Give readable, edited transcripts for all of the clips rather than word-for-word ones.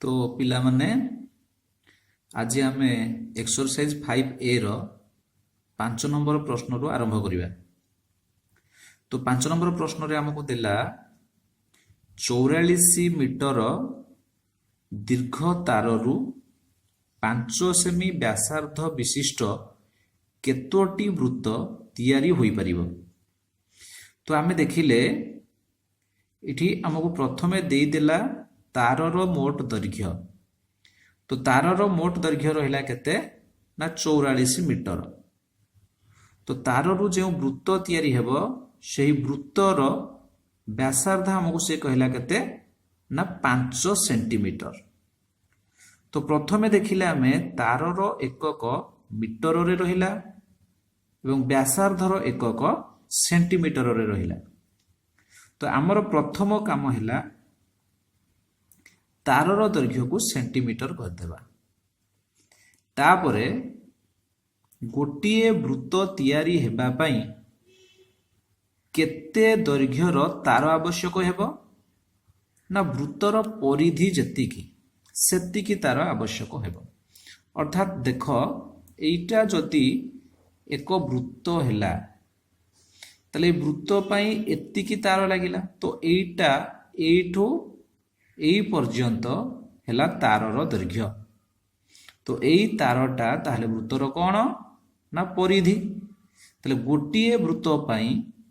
तो पिला माने आज आम एक्सरसाइज 5A रो 5 नंबर प्रश्न रू आरंभ करिबा। तो 5 नंबर प्रश्न रे हमको देला 44 मीटर दीर्घ ताररू 5 सेमी व्यासार्ध विशिष्ट केतोटी वृत्त तैयारी होई परिबो। तो आमे देखिले इठी हमको प्रथमे देई देला तारर मोट दैर्घ्य। तो तारर मोट दैर्घ्य रहिला केते ना 44 मीटर। तो ताररू जो वृत्त तैयारी हेबो सेही वृत्तर व्यासार्ध हमको से कहला केते ना 5 सेंटीमीटर। तो प्रथमे देखिले आमे तारर एकक मीटर रे रहिला एवं व्यासार्धर एकक सेंटीमीटर रे रहिला। तो आमर प्रथम काम हैला तारर दैर्घ्य को सेंटीमीटर कर देबा। तापरे गोटिए वृत्त तैयारी हेबा पई केते दैर्घ्यर तार आवश्यक हेबो ना वृत्तर परिधि जेतिकी सेतिकी तार आवश्यक हेबो। अर्थात देख एइटा जदि एक वृत्त हैला तले वृत्त पई एतिकी तार लागिला। तो एइटा एइठो एई पर्यंत हैला तारर दैर्घ्य। तो एई तारटा ताहले वृत्तर कोण ना परिधि। तले गोटिए वृत्त पई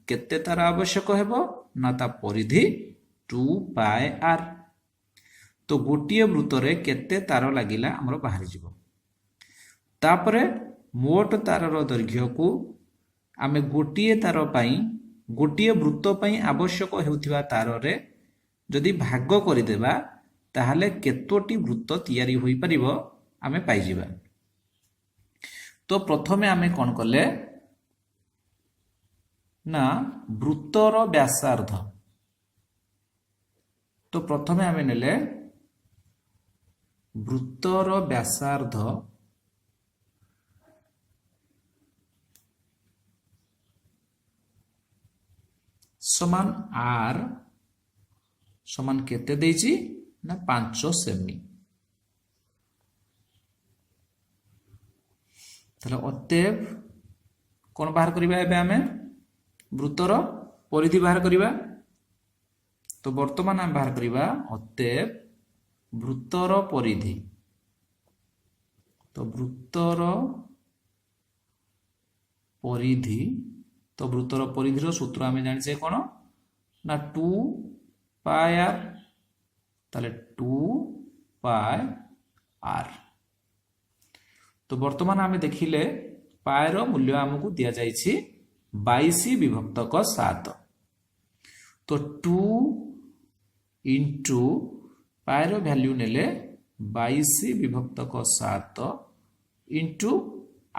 केते तार आवश्यक हेबो ना ता परिधि 2πr। तो गोटिए वृत्त रे केते तार लागिला हमर बाहरी जिवो। तापरे मोट तारर दैर्घ्य को आमे गोटिए तार पई गोटिए वृत्त पई आवश्यक हेउथिबा तार रे जदि भाग करिदेबा ताहले केतोटी वृत्त तैयारी होई परिबो आमे पाई जिबा। तो प्रथमे आमे कोन करले ना वृत्तर व्यासार्ध। तो प्रथमे आमे नेले वृत्तर व्यासार्ध समान आर समान केते देइची ना 5 सेमी। तले अतएव कोन बाहर करिबा एबे आमे वृत्तर परिधि बाहर करिबा। तो वर्तमान हम बाहर करिबा अतएव वृत्तर परिधि। तो वृत्तर परिधि तो वृत्तर परिधिर सूत्र आमे जानिछे कोन ना 2πr। ताले 2πr। तो वर्तमान आमे देखिले पायर मूल्य हमकु दिया जाइछि 22/7। तो 2 * पायर वैल्यू नेले 22/7 *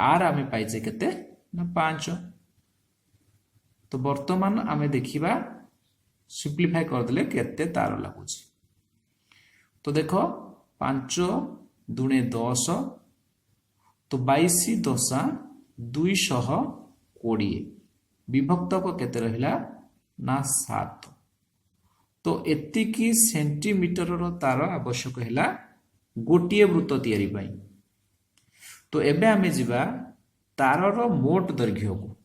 r आमे पाइछे केते ना 5। तो वर्तमान आमे देखिबा सिंपलीफाई कर देले केते तार लागुछि। तो देखो 5 दुणे 10 तो 22 दशा 220 विभक्त को केते रहिला ना 7। तो एतिकी सेंटीमीटर रो तार आवश्यक हैला गोटिए वृत्त तैयारी पई। तो एबे आमे जिबा तारर मोट दैर्घ्य को।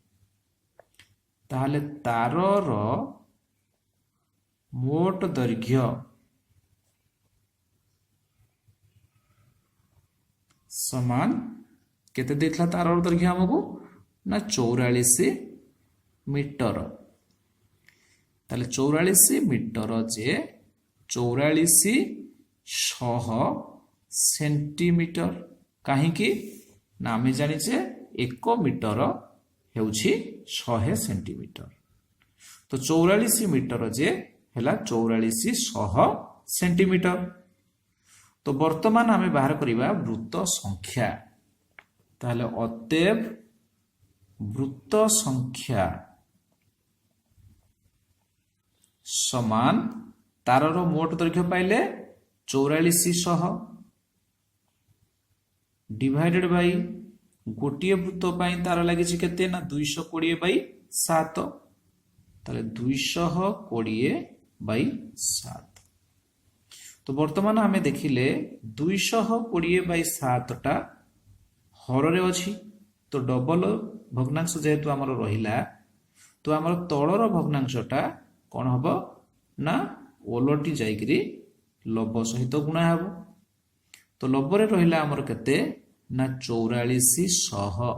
ताहले तारर मोट दैर्घ्य समान केते देथला तारर दैर्घ्य हमकु ना 44 मीटर। ताले 44 मीटर जे 4400 सेंटीमीटर। काहे कि ना आमे जानिछे 1 मीटर हेउछि 100 सेंटीमीटर। तो 44 मीटर जे हैला 4400 सेंटीमीटर। तो वर्तमान आमे बाहर करिबा वृत्त संख्या। ताहले अतएव वृत्त संख्या समान तारर मोट दैर्घ्य पाइले 4400 डिवाइडेड बाय गोटिए वृत्त पई तार लागिछि केते ना 220/7। ताले 220/7। तो वर्तमान आमे देखिले 220/7 टा हर अच्छी तो डबल भग्नांश जेहेतु आमर रहिला तो आमर तलर भग्नांशटा कौन हम ना ओलटी जाइकरी लब सहित गुणा हम तो लबरे रहिला आमर केते ना 4400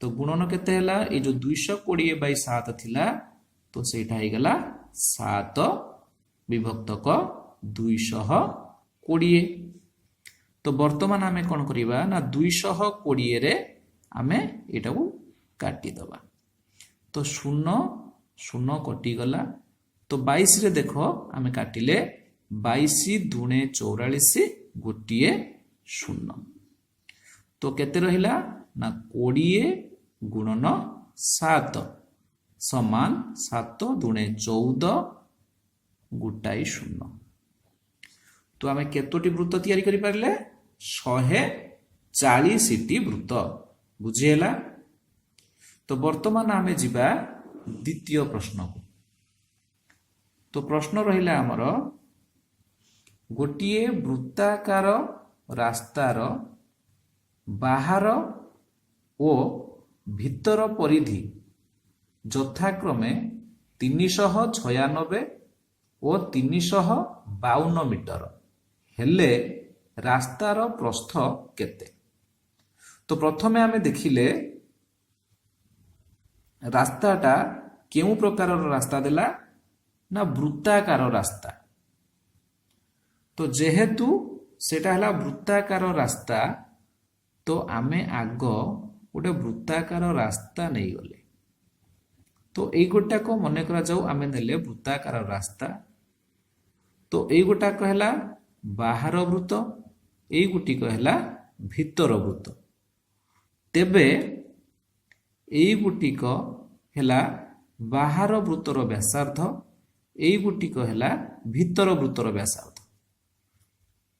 तो गुणन केते हला ए जो 220/7 थिला तो सेटा हे गला 7 विभक्तक 220 तो वर्तमान आमे कौन करिबा ना 220 रे आमे एटा को काटी दबा तो 0 0 कटि गला तो 22 रे देखो आमे काटिले 22 दुणे 44 गोटिए 0 तो केते रहिला ना 20 गुणन 7 समान 7 दुणे 14 गोटाई 0 तो आमे केतोटी वृत्त तैयारी करि पारले 140 टी वृत्त बुझिहेला तो वर्तमान आमे जिबा द्वितीय प्रश्न को तो प्रश्न रहिला हमर गोटिए वृत्ताकार रास्तार बाहर ओ भितर परिधि यथाक्रमे 396 ओ 352 मीटर हेले रास्तार प्रस्थ केते तो प्रथमे आमे देखिले रास्ताटा केउ प्रकार रास्ता देला ना वृत्ताकार रास्ता तो जेहेतु सेटा हला वृत्ताकार रास्ता तो आमे आग गोटे वृत्ताकार रास्ता नहीं गले तो एई गोटा को मन करा जाऊ आमे नेले वृत्ताकार रास्ता तो एई गोटा को हला बाहर वृत्त एई गुटी को हला भीतर वृत्त तेबे एई गुटी को हला बाहर वृत्तर व्यासार्ध एई गुटी को हला भीतर वृत्तर व्यासार्ध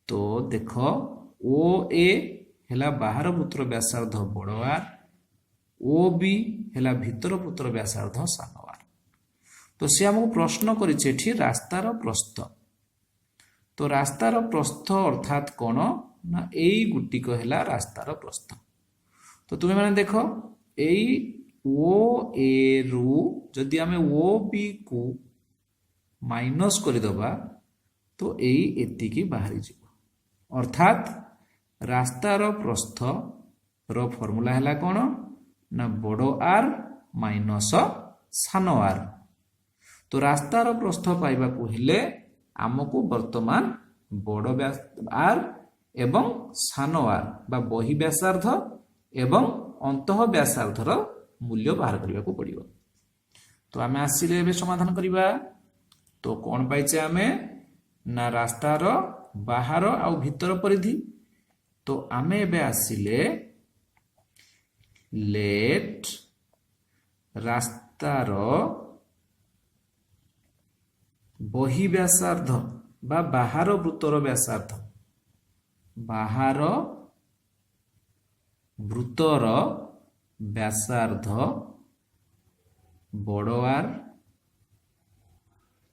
तो देखो ओ ए हला बाहर वृत्तर व्यासार्ध बड़ आर ओ बी हला भीतर वृत्तर व्यासार्ध सान आर तो से हमको प्रश्न करिছে एठी रास्तार प्रस्थ तो रास्तार प्रस्थ अर्थात कौन ना एई गुटी को हला रास्तार प्रस्थ तो तुम्हें माने देखो एई ओ ए रु जदि आमे ओ बी को माइनस कर दबा तो एई एति की बाहरी जीव अर्थात रास्तार प्रस्थ रो फॉर्मूला हला कौन ना बड़ आर माइनस सान आर तो रास्तार प्रस्थ पाइबा को हेले आमको वर्तमान बड़ आर एवं सान आर बा बही व्यासार्ध एवं अंतः व्यासार्धर मूल्य बाहर करने को पड़ो तो आमे आसिले एबे समाधान करिबा तो कौन पाइचे आमे ना रास्तार बाहर आउ भीतर परिधि तो आमे एबे आसिले लेट रास्तार बही व्यासार्ध बा बाहर वृत्तर व्यासार्ध बाहर वृत्तर व्यासार्ध बड़ आर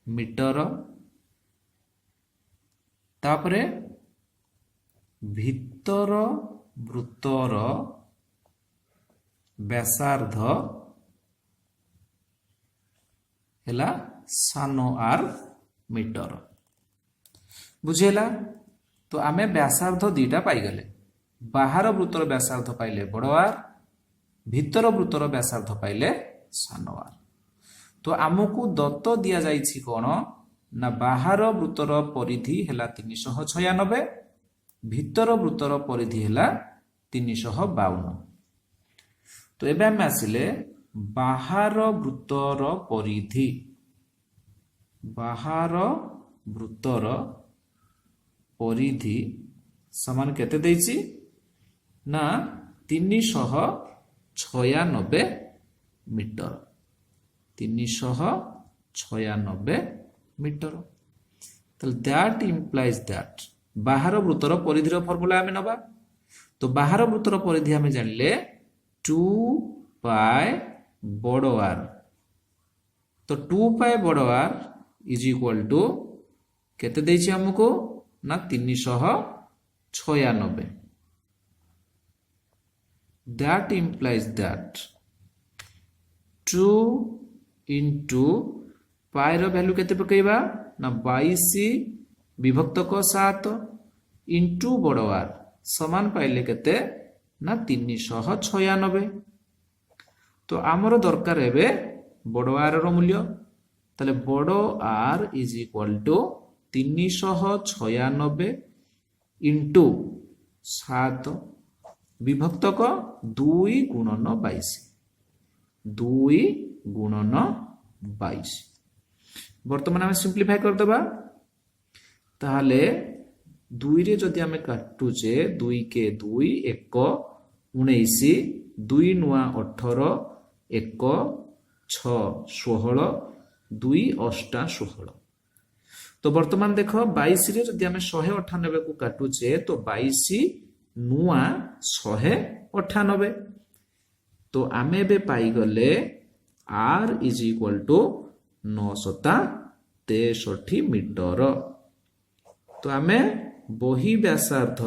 मीटर तापरे भीतर वृत्तर व्यासार्ध हेला सान आर मीटर बुझेला तो आमे व्यासार्ध दीटा पाइगले बाहर वृत्तर व्यासार्ध पाइले बड़ आर भीतर वृत्तर व्यासार्ध पाइले सान आर तो आमको दत्त दिया जाइछि कोन ना बाहर वृत्तर परिधि हेला 396 भीतर वृत्तर परिधि हेला 352 तो एबे हम आसिले बाहर वृत्तर परिधि बाहर वृत्तर परिधि समान केते देछि ना 396 मीटर 396 मीटर तो दैट इम्प्लाइज दैट बाहर वृत्तर परिधिर फॉर्मूला आमे नबा तो बाहर वृत्तर परिधि आमे जानले 2 पाई बड़ आर तो 2 पाई बड़ आर इज इक्वल टू केते देछि हमको ना 396 that implies that 2 into pi रो वैल्यू केते पकेबा ना 22 विभक्त को 7 इंटू बड़ आर समान पाइले केते ना 396 तो आमर दरकार एबे बड़ आर रो मूल्य ताले बड़ R is equal to 396 into 7 विभक्त को 2 गुणन 22 2 गुणन 22 बर्तमान आम सिंप्लीफाई करदबा ताहले 2 रे जदि आम काटुचे 2 के 2 1 19 2 नुआ 18 1 6 16 2 अष्टा 16 तो वर्तमान देख 22 रे जदि आम 198 को काटुचे तो 22 नुआ 198 तो आम ए पाई गले R is equal to 963 meter तो आम बही व्यासार्ध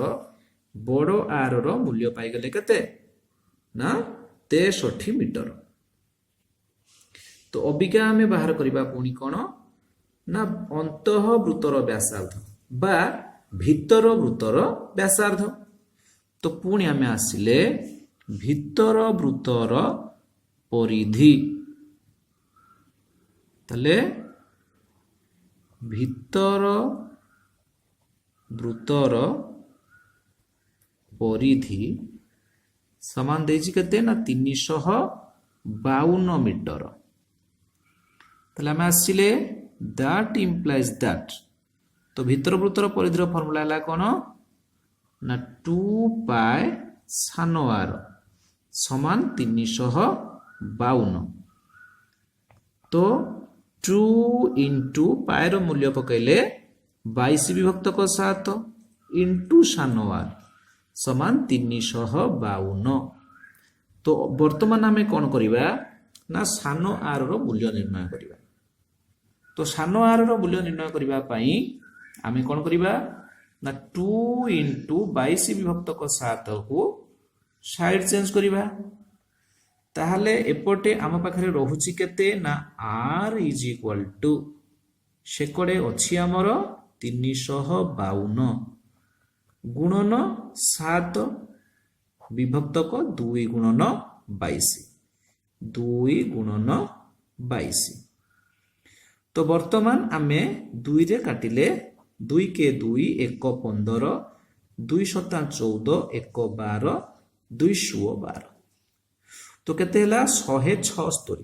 बड़ आर रो मूल्य पाई गले केते ना 63 मीटर तो अबिका आम बाहर करबा पुणी कोन ना अंतः वृत्तर व्यासार्ध बा भितर वृत्तर व्यासार्ध तो पुणी आम आसिले भितर वृत्तर परिधि तले भितर वृत्तर परिधि समान देछि केते ना 352 मीटर तले आम आसिले दैट इम्प्लाइज दैट तो भितर वृत्तर परिधि रो फार्मूला हला कोन ना 2 पाई सान आर समान 352 तो 2 इंटू पाई रो मूल्य पकैले 22 विभक्त को 7 इंटू सान आर समान 352 तो वर्तमान आम कौन करवा ना सान आर रो मूल्य निर्णय करवा तो सान आर रो मूल्य निर्णय करबा पई आम कौन करवा ना 2 इंटू 22 विभक्त को 7 को साइड चेंज करवा ताहले एपटे आम पाखरे रहुची केते ना आर इज इक्वल टू सेकड़े अछि हमर 352 गुणन 7 विभक्त को 2 गुणन 22 2 गुणन 22 तो वर्तमान आमे 2 रे काटिले 2 के 2 1 15 2 7 14 1 12 2 12 तो केते हला 176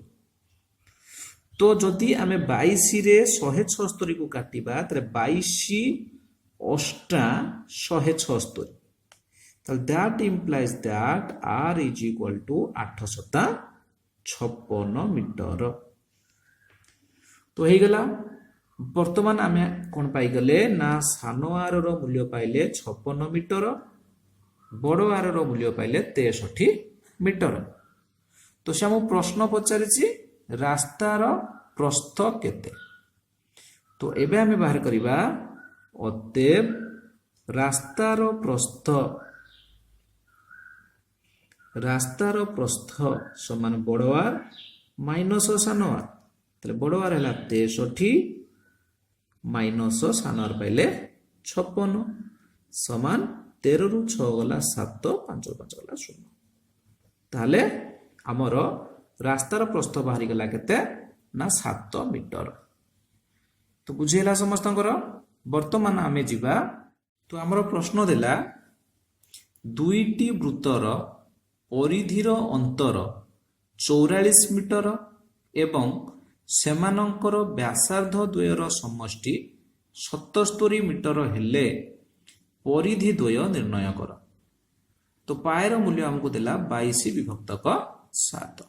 तो जदि आमे 22 रे 176 को काटिबा तरे 22 अष्टा 176 तो that implies that R is equal to 856 meter तो हे गला वर्तमान आमे कोन पाई गले ना सान आर रो मूल्य पाइले 56 मीटर बड़ आर रो मूल्य पाइले 63 मीटर तो से हम प्रश्न पचारिछि रास्तार प्रस्थ केते तो एबे आमे बाहर करिबा अतएव रास्तार प्रस्थ समान बड़ आर माइनस सान आर तले बड़ आर हला 63 माइनस सान आर पाइले 56 समान 13 रु 6 गला 7 5 5 गला 0 ताले आमर रास्तार प्रस्थ बाहरी गला केते ना 7 मीटर तो बुझेला समस्तंकर वर्तमान आमे जिबा तो आमर प्रश्न देला दुईटी वृत्तर परिधिर अंतर 44 मीटर एवं सेमानंकर व्यासार्ध द्वयर समष्टि 77 मीटर हेले परिधि द्वय निर्णय कर तो पायर मूल्य हमको देला 22 विभक्त का 7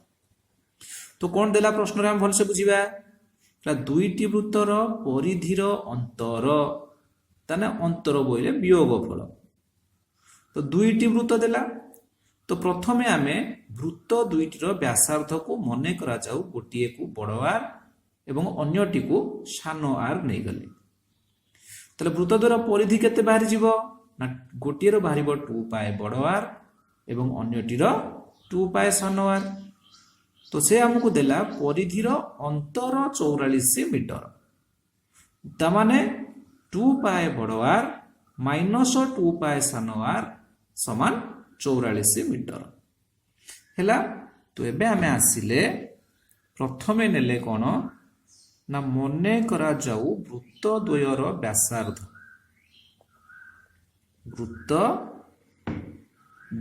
तो कौन देला प्रश्न रे हम भल से बुझिबा दुईटी वृत्तर परिधिर अंतर ताने अंतर बोइले वियोगफल तो दुईटी वृत्त देला तो प्रथमे आमे वृत्त दुईटीर व्यासार्ध को मने करा जाऊ गोटिए को बड़ आर एवं अन्यटी को सान आर नहीं गले ତାହେଲେ ବୃତ୍ତ ଦ୍ୱୟର ପରିଧି କେତେ ବାହାରି ଯିବ ନା ଗୋଟିଏର ବାହାରିବ 2 ପାଏ ବଡ଼ r ଏବଂ ଅନ୍ୟଟିର 2 ପାଏ ସାନ r। ତ ସେ ଆମକୁ ଦେଲା ପରିଧିର ଅନ୍ତର 44 ମିଟର। ତାମାନେ 2 ପାଏ ବଡ଼ r ମାଇନସ 2 ପାଏ ସାନ r ସମାନ 44 ମିଟର ହେଲା। ତ ଏବେ ଆମେ ଆସିଲେ ପ୍ରଥମେ ନେଲେ କ'ଣ ନା ମନେ କରାଯାଉ ବୃତ୍ତ ଦ୍ୱୟର ବ୍ୟାସାର୍ଦ୍ଧ। ବୃତ୍ତ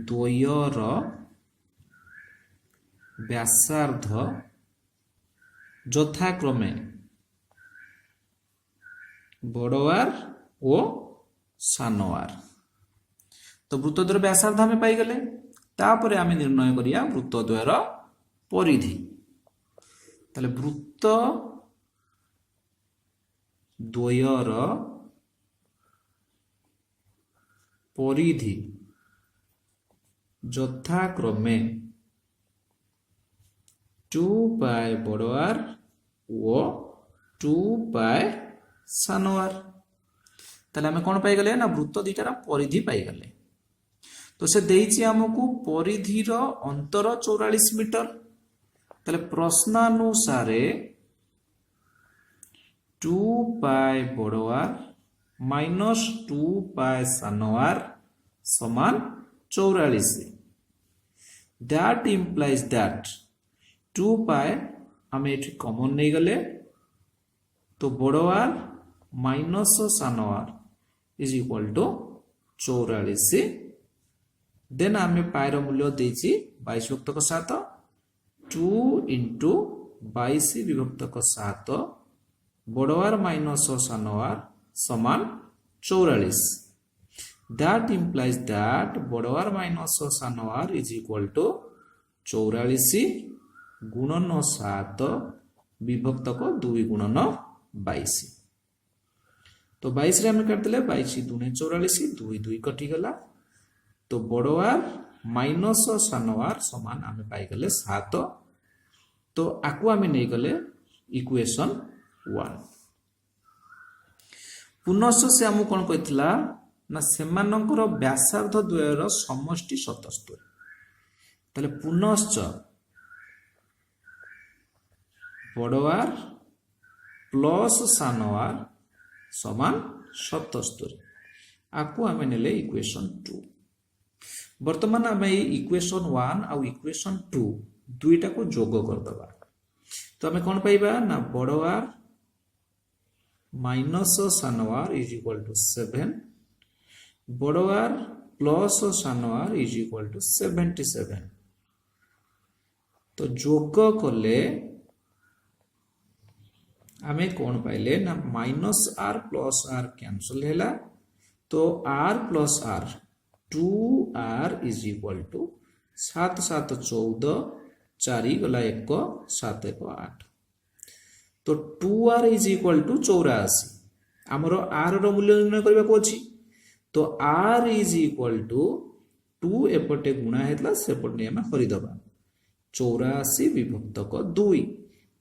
ଦ୍ୱୟର ବ୍ୟାସାର୍ଦ୍ଧ ଯଥାକ୍ରମେ ବଡ଼ r ଓ ସାନ r। ତ ବୃତ୍ତ ଦ୍ୱୟର ବ୍ୟାସାର୍ଦ୍ଧ ଆମେ ପାଇଗଲେ। ତାପରେ ଆମେ ନିର୍ଣ୍ଣୟ କରିବା ବୃତ୍ତ ଦ୍ୱୟର ପରିଧି। ତାହେଲେ ବୃତ୍ତ ଦ୍ୱୟର ପରିଧି ଯଥାକ୍ରମେ 2 ପାଏ ବଡ଼ r ଓ 2 ପାଏ ସାନ r। ତାହେଲେ ଆମେ କ'ଣ ପାଇଗଲେ ନା ବୃତ୍ତ ଦୁଇଟାର ପରିଧି ପାଇଗଲେ। ତ ସେ ଦେଇଛି ଆମକୁ ପରିଧିର ଅନ୍ତର 44 ମିଟର। ତାହେଲେ ପ୍ରଶ୍ନାନୁସାରେ 2 ପାଏ ବଡ଼ r ମାଇନସ 2 ପାଏ ସାନ r ସମାନ 44। ଦ୍ୟାଟ୍ ଇମ୍ପ୍ଲାଇଜ୍ ଦ୍ୟାଟ୍ 2 ପାଏ ଆମେ ଏଠି କମନ୍ ନେଇଗଲେ। ତ ବଡ଼ r ମାଇନସ ସାନ r ଇଜ ଇକ୍ୱାଲ ଟୁ 44। ଦେନ୍ ଆମେ ପାଏର ମୂଲ୍ୟ ଦେଇଛି 22 ବିଭକ୍ତକ 7 2 ଇଣ୍ଟୁ 22 ବିଭକ୍ତକ 7 ବଡ଼ r ମାଇନସ ସାନ r ସମାନ 44। ଦ୍ୟାଟ୍ ଇମ୍ପ୍ଲାଇଜ୍ ଦ୍ୟାଟ୍ ବଡ଼ r ମାଇନସ ସାନ r ଇଜ ଇକ୍ୱାଲ ଟୁ 44 ଗୁଣନ 7 ବିଭକ୍ତକ 2 ଗୁଣନ 22। ତ 22 ରେ ଆମେ କାଟିଦେଲେ 22 ଦୁନେ 44 2 2 କଟିଗଲା। तो बड़ आर माइनस सान आर समान आम पाईगले 7। तो आपको आम नहीं गले इक्वेशन 1। पुनश्च से आम कौन कही ना सेमानंकर व्यासार्ध द्वयर समष्टि 77। ताले पुनश्च बड़ आर प्लस सान आर समान 77। आपको आम नेले इक्वेशन 2। वर्तमान आम इक्वेशन 1 आउ इक्वेशन 2 दुईटा को जोग करदबा। तो आम कौन पाइबा ना बड़ आर माइनस सान आर इज इक्वल टू 7 बड़ आर प्लस सान आर इज इक्वल टू 77। तो जोग कले आम कौन पाइले ना minus R plus R cancel है। तो R plus R 2r is equal to 7 7 14 4 गला 1 7 1 8। तो 2r इज इक्वल टू 84। आमर r रो मूल्य निर्णय करबा को अछि। तो r इज इक्वल टू 2 एपटे गुणा हेतला सेपटे हम हरि दबा 84 विभक्तक 2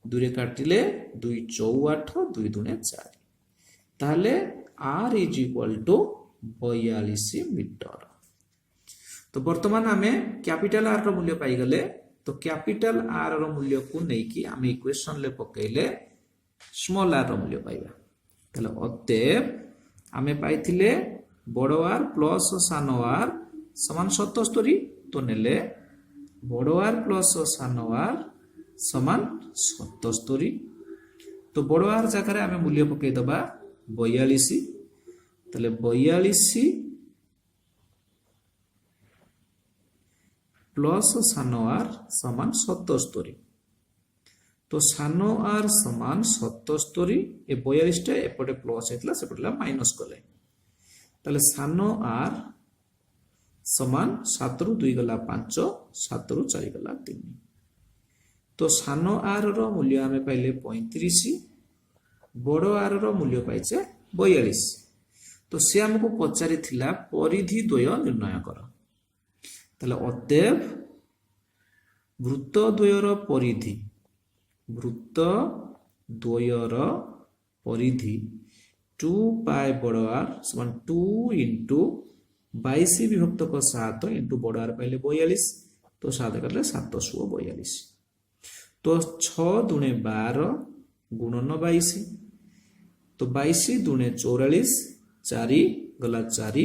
2 रे काटिले 2 4 8 2 दुने 4। ताले r is equal to 42 meter. तो वर्तमान आम कैपिटल आर रो मूल्य पाईगले। तो कैपिटल आर रो मूल्य को लेकिन आम इक्वेशन ले पकेले स्मॉल आर रो मूल्य पाइबा। ताले अतएव आम पाइथिले बड़ आर प्लस सान आर समान 77। तो नेले बड़ आर प्लस सान आर समान 77। तो बड़ आर जगह आम मूल्य पकई दबा 42। ताले 42 प्लस सान आर समान 77। तो सान आर समान 77 ए 42 टे एपटे प्लस हेतला सेपटे माइनस कले। ताले सान आर समान 7 रु 2 गला 5 7 रु 4 गला 3। तो सान आर रो मूल्य आमे पाइले 35 बड़ आर रो मूल्य पाइचे 42। तो से हमको पचारि थिला परिधि द्वय निर्णय कर। ताले अतएव वृत्त द्वयर परिधि वृत्त द्वयर परिधि 2 पाए बड़ आर समान 2 इंटू 22 विभक्त 7 इंटू बड़ आर पाइले 42 तो 7 काटले 742 तो 6 दुणे 12 गुणन 22 तो 22 दुणे 44 4 गला 4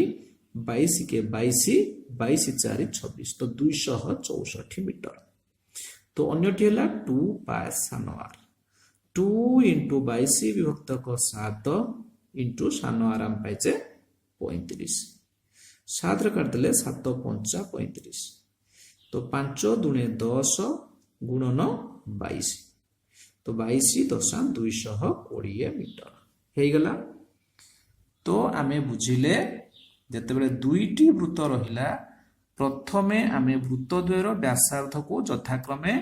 22 के 22 22 4 26 तो 264 मीटर तो अन्यटी है 2 पाए सान आर 2 इंटू 22 विभक्त 7 इंटू सान आर आम पाइचे 35 7 काटदेले 7 5 35 तो 5 दुणे 10 गुणन 22 तो 22 दशा 220 मीटर हो गला तो आमे बुझिले जेतेबेले दुईटी वृत्त रहिला प्रथमे आमे वृत्तद्वयर व्यासार्ध को यथाक्रमे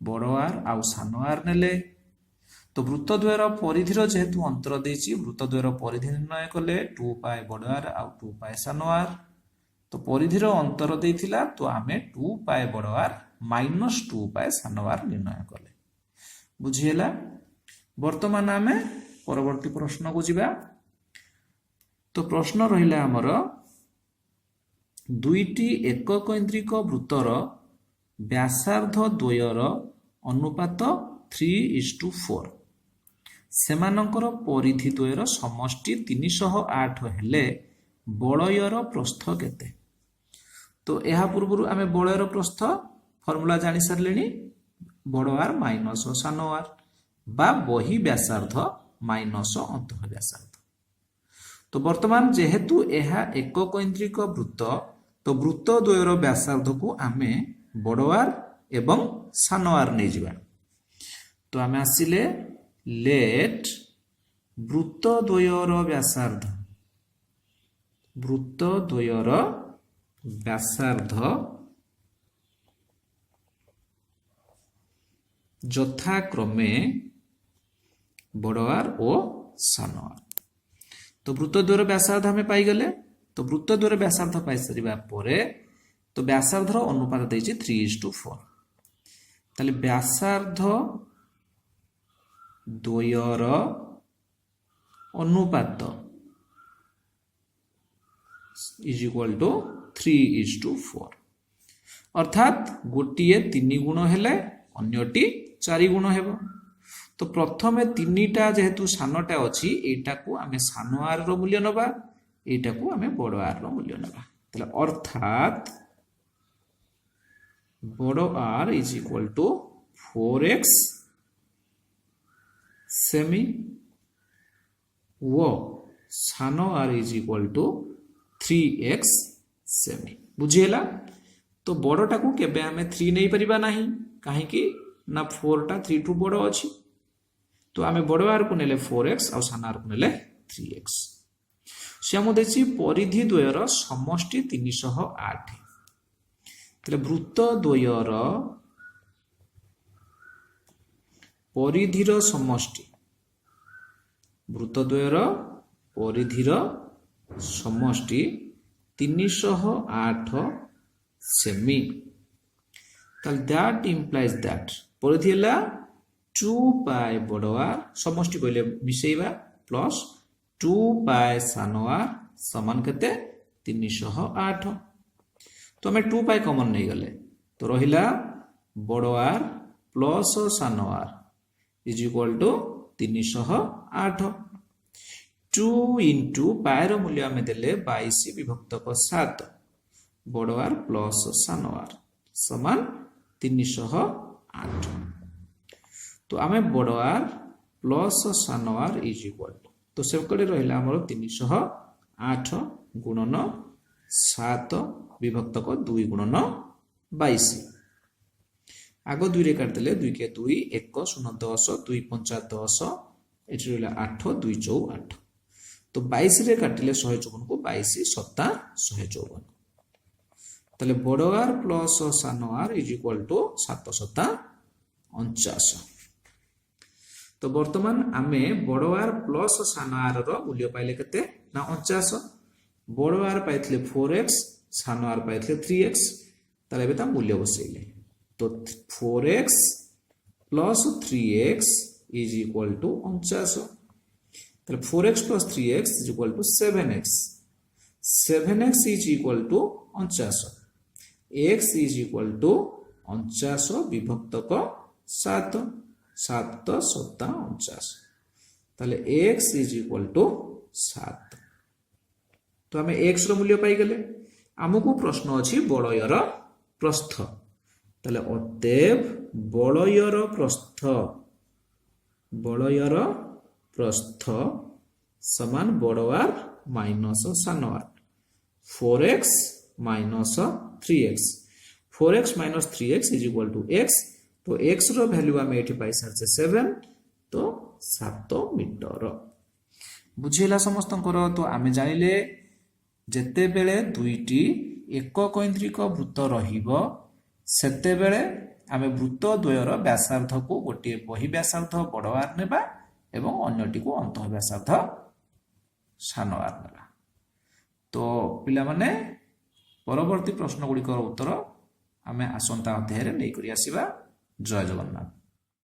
बड़ आर आउ सान आर नेले तो वृत्तद्वयर परिधिर जेहेतु अंतर देछि वृत्तद्वयर परिधि निर्णय कले 2 पाए बड़ आर आउ 2 पाए सान आर तो परिधिर अंतर देथिला तो आमे 2 पाए बड़ आर माइनस 2 पाए सान आर निर्णय कले बुझिएला वर्तमान आमे परवर्ती प्रश्न को जिबा तो प्रश्न रहिला हमर दुईटी एकक इंद्रिक वृत्तर व्यासार्ध द्वयर अनुपात 3:4 सेमानंकर परिधि द्वयर समष्टि 308 हेले बलयर प्रस्थ केते तो यह पूर्व आमे बलयर प्रस्थ फॉर्मूला जानि सारलेनी बड़ आर माइनस सान आर बा बही व्यासार्ध माइनस अंत व्यासार्ध तो वर्तमान जेहेतु यह एकक इंद्रिक वृत्त तो वृत्त द्वयर व्यासार्ध को आमे बड़ आर एवं सान आर नहीं जिबा तो आमे आसिले लेट वृत्त द्वयर व्यासार्ध यथाक्रमे बड़ आर और सान आर तो वृत्तद्वयर व्यासार्ध हमें पाई गले तो वृत्तद्वयर व्यासार्ध पाई सरिबा परे तो व्यासार्धर अनुपात देछि 3:4 ताले व्यासार्ध द्वयर अनुपात इज इक्वल टू 3:4 अर्थात गोटिए 3 गुण हेले अन्यटी 4 गुण हेबो तो प्रथमे 3टा जेहेतु सानटा अछि एटा को आमे सान आर रो मूल्य नबा एटा को आमे बड़ आर रो मूल्य नबा तले अर्थात बड़ R is equal to 4x semi वो सान R is equal to 3x semi बुझिएला तो बड़टा को केबे आमे 3 नहीं परिबा नाही काहे कि ना 4 टा 3 टू बड़ अछि तो आमे बड़ आर को नेले 4x और सान आर को नेले 3x श्याम देछि परिधि द्वयर समष्टि 308 तले वृत्त द्वयर परिधिर समष्टि वृत्त द्वयर परिधिर समष्टि 308 सेमी ताल दैट इंप्लाइज दैट परिधि हला 2 पाए बड़ आर समष्टि कहले मिसेइबा प्लस 2 पाए सान आर समान केते 308 तो हमें 2 पाए कॉमन नहीं गले तो रहिला बड़ आर प्लस सान R is equal to 308 2 into pi रो मूल्य हमें देले 22 विभक्त 7 बड़ आर प्लस सान आर समान 308 तो आमे बड़ आर प्लस सान आर इज इक्वल टू तो से कड़े रहिला हमर 308 गुणन 7 विभक्त 2 गुणन 22 आग 2 रे काट देले 2 के 2 1 0 10 2 5 10 एठी रहला 8 2 4 8 तो 22 रे काटिले 154 को 22 7 154 तले बड़ आर प्लस सान आर इज इक्वल टू 7 7 49 तो वर्तमान आमे बड़ आर प्लस सान आर रो मूल्य पाइले केते ना 49 बड़ आर पाइथिले 4x सान आर पाइथिले 3x तले बेता मूल्य बसैले तो 4x plus 3x is equal to 49 তাহলে 4x plus 3x is equal to 7x. 7x is equal to 49. x is equal to 49 বিভক্তক 7. 7 7 49. তাহলে x is equal to 7. তো আমি x ର মূল্য পাইগলে। ଆମକୁ ପ୍ରଶ୍ନ ଅଛି ବଳୟର ପ୍ରସ୍ଥ। ତାହେଲେ ଅତଏବ ବଳୟର ପ୍ରସ୍ଥ ସମାନ ବଡ଼ r ମାଇନସ ସାନ r 4x minus 3x 4x minus 3x is equal to x। तो x ର ଭ୍ୟାଲୁ ଆମେ ଏଠି ପାଇ ସାରିଛେ 7 ତ 7 ମିଟର। ବୁଝିଲା ସମସ୍ତଙ୍କର। ତ ଆମେ ଜାଣିଲେ ଯେତେବେଳେ ଦୁଇଟି ଏକକୈନ୍ଦ୍ରିକ ବୃତ୍ତ ରହିବ ସେତେବେଳେ ଆମେ ବୃତ୍ତ ଦ୍ୱୟର ବ୍ୟାସାର୍ଦ୍ଧକୁ ଗୋଟିଏ ବହି ବ୍ୟାସାର୍ଦ୍ଧ ବଡ଼ r ନେବା ଏବଂ ଅନ୍ୟଟିକୁ ଅନ୍ତଃ ବ୍ୟାସାର୍ଦ୍ଧ ସାନ r ନେବା। ତ ପିଲାମାନେ ପରବର୍ତ୍ତୀ ପ୍ରଶ୍ନ ଗୁଡ଼ିକର ଉତ୍ତର ଆମେ ଆସନ୍ତା ଅଧ୍ୟାୟରେ ନେଇକରି ଆସିବା। ଜୟ ଜଗନ୍ନାଥ।